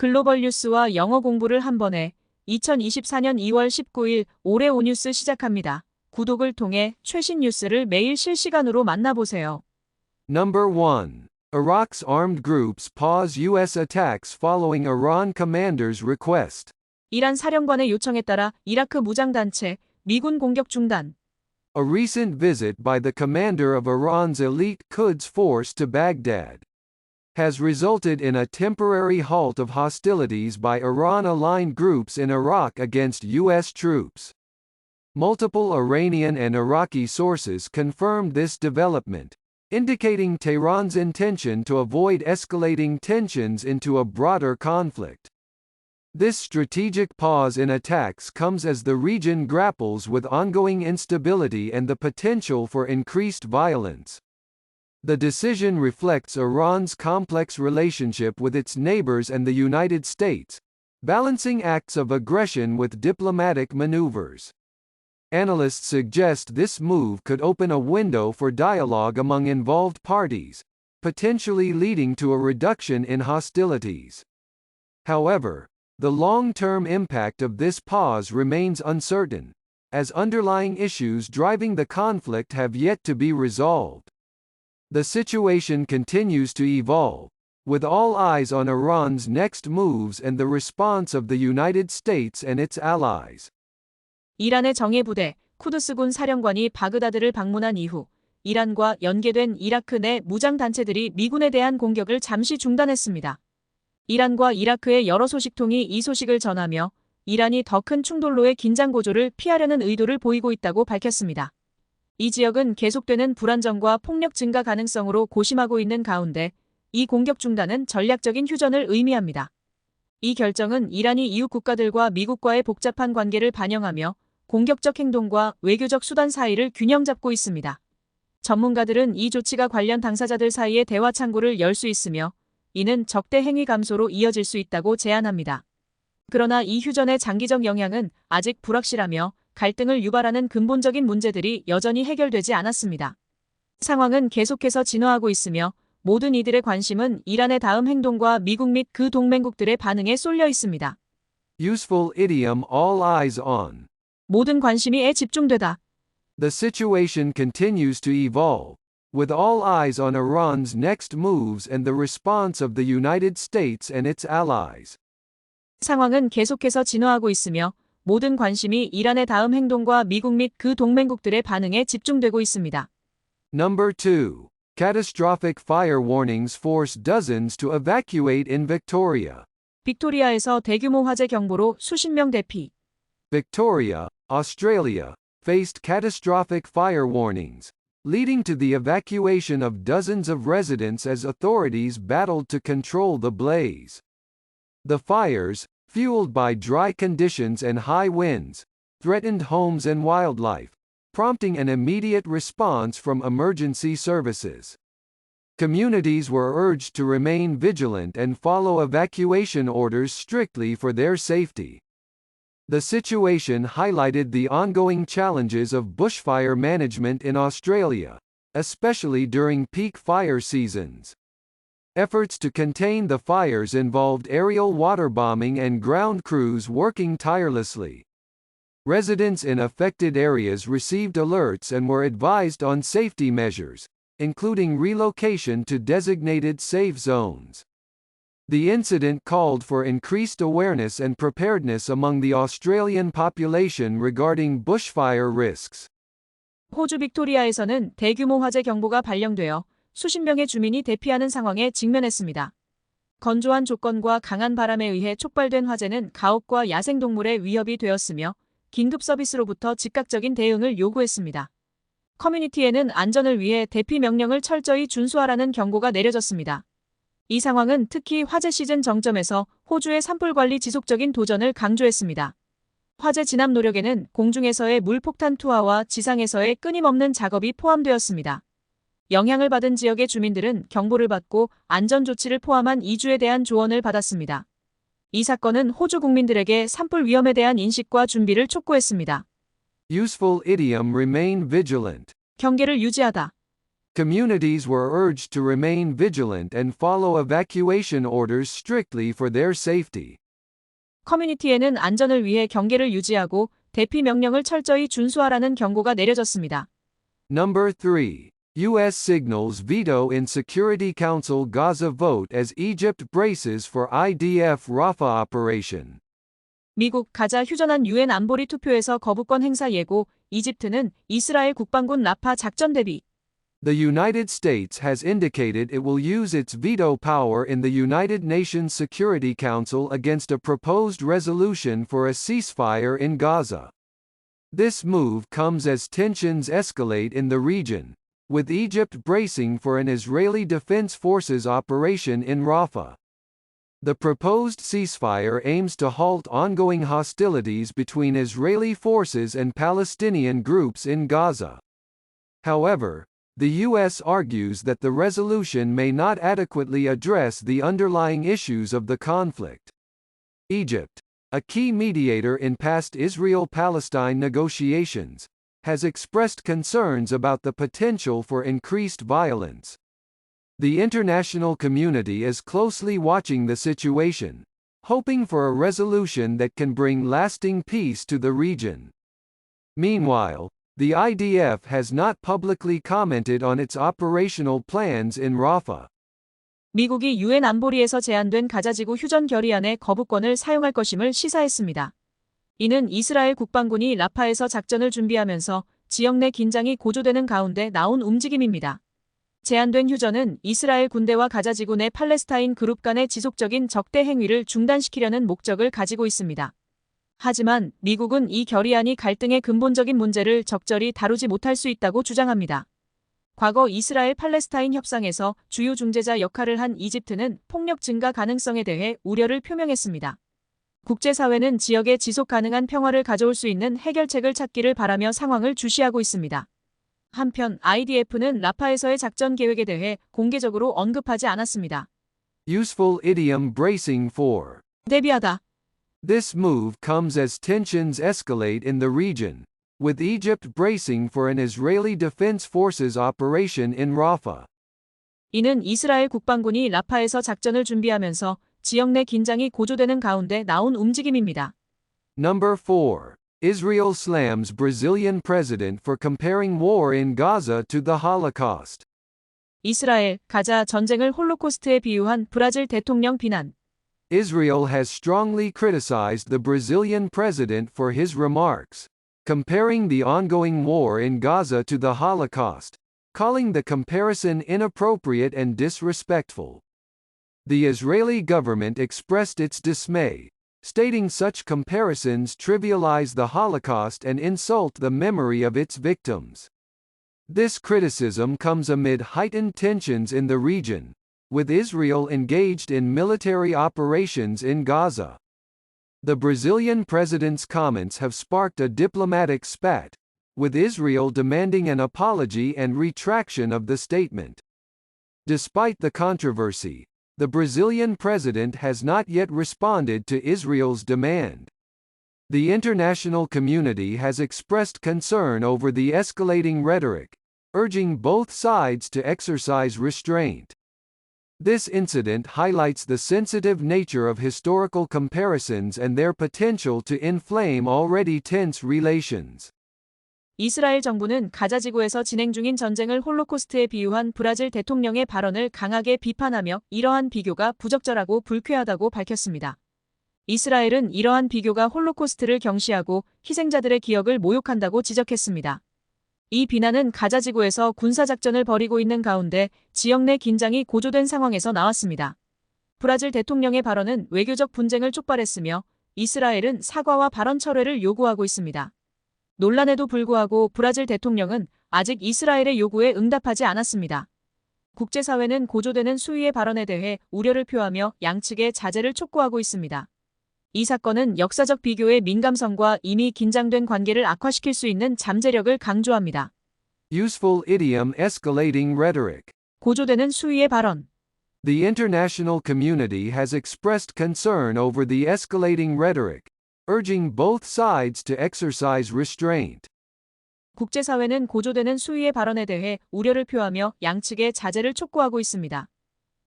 글로벌 뉴스와 영어 공부를 한 번에 2024년 2월 19일 올해 오뉴스 시작합니다. 구독을 통해 최신 뉴스를 매일 실시간으로 만나보세요. Number 1. Iraq's armed groups pause U.S. attacks following Iran commander's request. 이란 사령관의 요청에 따라 이라크 무장단체, 미군 공격 중단. A recent visit by the commander of Iran's elite Quds force to Baghdad has resulted in a temporary halt of hostilities by Iran-aligned groups in Iraq against U.S. troops. Multiple Iranian and Iraqi sources confirmed this development, indicating Tehran's intention to avoid escalating tensions into a broader conflict. This strategic pause in attacks comes as the region grapples with ongoing instability and the potential for increased violence. The decision reflects Iran's complex relationship with its neighbors and the United States, balancing acts of aggression with diplomatic maneuvers. Analysts suggest this move could open a window for dialogue among involved parties, potentially leading to a reduction in hostilities. However, the long-term impact of this pause remains uncertain, as underlying issues driving the conflict have yet to be resolved. The situation continues to evolve, with all eyes on Iran's next moves and the response of the United States and its allies. 이란의 정예부대, 쿠드스군 사령관이 바그다드를 방문한 이후 이란과 연계된 이라크 내 무장단체들이 미군에 대한 공격을 잠시 중단했습니다. 이란과 이라크의 여러 소식통이 이 소식을 전하며 이란이 더 큰 충돌로의 긴장 고조를 피하려는 의도를 보이고 있다고 밝혔습니다. 이 지역은 계속되는 불안정과 폭력 증가 가능성으로 고심하고 있는 가운데 이 공격 중단은 전략적인 휴전을 의미합니다. 이 결정은 이란이 이웃 국가들과 미국과의 복잡한 관계를 반영하며 공격적 행동과 외교적 수단 사이를 균형 잡고 있습니다. 전문가들은 이 조치가 관련 당사자들 사이의 대화 창구를 열 수 있으며 이는 적대 행위 감소로 이어질 수 있다고 제안합니다. 그러나 이 휴전의 장기적 영향은 아직 불확실하며 갈등을 유발하는 근본적인 문제들이 여전히 해결되지 않았습니다. 상황은 계속해서 진화하고 있으며 모든 이들의 관심은 이란의 다음 행동과 미국 및 그 동맹국들의 반응에 쏠려 있습니다. Useful idiom all eyes on. 모든 관심이 집중되다. The situation continues to evolve, with all eyes on Iran's next moves and the response of the United States and its allies. 상황은 계속해서 진화하고 있으며 모든 관심이 이란의 다음 행동과 미국 및 그 동맹국들의 반응에 집중되고 있습니다. Number 2. Catastrophic fire warnings force dozens to evacuate in Victoria. 빅토리아에서 대규모 화재 경보로 수십 명 대피. Victoria, Australia, faced catastrophic fire warnings, leading to the evacuation of dozens of residents as authorities battled to control the blaze. The fires, fueled by dry conditions and high winds, threatened homes and wildlife, prompting an immediate response from emergency services. Communities were urged to remain vigilant and follow evacuation orders strictly for their safety. The situation highlighted the ongoing challenges of bushfire management in Australia, especially during peak fire seasons. Efforts to contain the fires involved aerial waterbombing and ground crews working tirelessly. Residents in affected areas received alerts and were advised on safety measures, including relocation to designated safe zones. The incident called for increased awareness and preparedness among the Australian population regarding bushfire risks. 호주 빅토리아에서는 대규모 화재 경보가 발령되어 수십 명의 주민이 대피하는 상황에 직면했습니다. 건조한 조건과 강한 바람에 의해 촉발된 화재는 가옥과 야생동물의 위협이 되었으며 긴급 서비스로부터 즉각적인 대응을 요구했습니다. 커뮤니티에는 안전을 위해 대피 명령을 철저히 준수하라는 경고가 내려졌습니다. 이 상황은 특히 화재 시즌 정점에서 호주의 산불 관리 지속적인 도전을 강조했습니다. 화재 진압 노력에는 공중에서의 물폭탄 투하와 지상에서의 끊임없는 작업이 포함되었습니다. 영향을 받은 지역의 주민들은 경보를 받고 안전 조치를 포함한 이주에 대한 조언을 받았습니다. 이 사건은 호주 국민들에게 산불 위험에 대한 인식과 준비를 촉구했습니다. Useful idiom remain vigilant. 경계를 유지하다. Communities were urged to remain vigilant and follow evacuation orders strictly for their safety. 커뮤니티에는 안전을 위해 경계를 유지하고 대피 명령을 철저히 준수하라는 경고가 내려졌습니다. Number 3. U.S. signals veto in Security Council Gaza vote as Egypt braces for IDF Rafah operation. 미국 가자 휴전한 유엔 안보리 투표에서 거부권 행사 예고, 이집트는 이스라엘 국방군 라파 작전 대비. The United States has indicated it will use its veto power in the United Nations Security Council against a proposed resolution for a ceasefire in Gaza. This move comes as tensions escalate in the region, with Egypt bracing for an Israeli Defense Forces operation in Rafah. The proposed ceasefire aims to halt ongoing hostilities between Israeli forces and Palestinian groups in Gaza. However, the U.S. argues that the resolution may not adequately address the underlying issues of the conflict. Egypt, a key mediator in past Israel-Palestine negotiations, has expressed concerns about the potential for increased violence. The international community is closely watching the situation, hoping for a resolution that can bring lasting peace to the region. Meanwhile, the IDF has not publicly commented on its operational plans in Rafah. 미국이 유엔 안보리에서 제안된 가자지구 휴전 결의안의 거부권을 사용할 것임을 시사했습니다. 이는 이스라엘 국방군이 라파에서 작전을 준비하면서 지역 내 긴장이 고조되는 가운데 나온 움직임입니다. 제안된 휴전은 이스라엘 군대와 가자지구 내 팔레스타인 그룹 간의 지속적인 적대 행위를 중단시키려는 목적을 가지고 있습니다. 하지만 미국은 이 결의안이 갈등의 근본적인 문제를 적절히 다루지 못할 수 있다고 주장합니다. 과거 이스라엘 팔레스타인 협상에서 주요 중재자 역할을 한 이집트는 폭력 증가 가능성에 대해 우려를 표명했습니다. 국제사회는 지역에 지속 가능한 평화를 가져올 수 있는 해결책을 찾기를 바라며 상황을 주시하고 있습니다. 한편 IDF는 라파에서의 작전 계획에 대해 공개적으로 언급하지 않았습니다. Useful idiom bracing for. 대비하다. This move comes as tensions escalate in the region, with Egypt bracing for an Israeli Defense Forces operation in Rafah. 이는 이스라엘 국방군이 라파에서 작전을 준비하면서 지역 내 긴장이 고조되는 가운데 나온 움직임입니다. Number 4. Israel slams Brazilian president for comparing war in Gaza to the Holocaust. 이스라엘, 가자 전쟁을 홀로코스트에 비유한 브라질 대통령 비난. Israel has strongly criticized the Brazilian president for his remarks, comparing the ongoing war in Gaza to the Holocaust, calling the comparison inappropriate and disrespectful. The Israeli government expressed its dismay, stating such comparisons trivialize the Holocaust and insult the memory of its victims. This criticism comes amid heightened tensions in the region, with Israel engaged in military operations in Gaza. The Brazilian president's comments have sparked a diplomatic spat, with Israel demanding an apology and retraction of the statement. Despite the controversy, the Brazilian president has not yet responded to Israel's demand. The international community has expressed concern over the escalating rhetoric, urging both sides to exercise restraint. This incident highlights the sensitive nature of historical comparisons and their potential to inflame already tense relations. 이스라엘 정부는 가자지구에서 진행 중인 전쟁을 홀로코스트에 비유한 브라질 대통령의 발언을 강하게 비판하며 이러한 비교가 부적절하고 불쾌하다고 밝혔습니다. 이스라엘은 이러한 비교가 홀로코스트를 경시하고 희생자들의 기억을 모욕한다고 지적했습니다. 이 비난은 가자지구에서 군사작전을 벌이고 있는 가운데 지역 내 긴장이 고조된 상황에서 나왔습니다. 브라질 대통령의 발언은 외교적 분쟁을 촉발했으며 이스라엘은 사과와 발언 철회를 요구하고 있습니다. 논란에도 불구하고 브라질 대통령은 아직 이스라엘의 요구에 응답하지 않았습니다. 국제사회는 고조되는 수위의 발언에 대해 우려를 표하며 양측의 자제를 촉구하고 있습니다. 이 사건은 역사적 비교의 민감성과 이미 긴장된 관계를 악화시킬 수 있는 잠재력을 강조합니다. Useful idiom escalating rhetoric. 고조되는 수위의 발언. The international community has expressed concern over the escalating rhetoric, urging both sides to exercise restraint. 국제사회는 고조되는 수위의 발언에 대해 우려를 표하며 양측의 자제를 촉구하고 있습니다.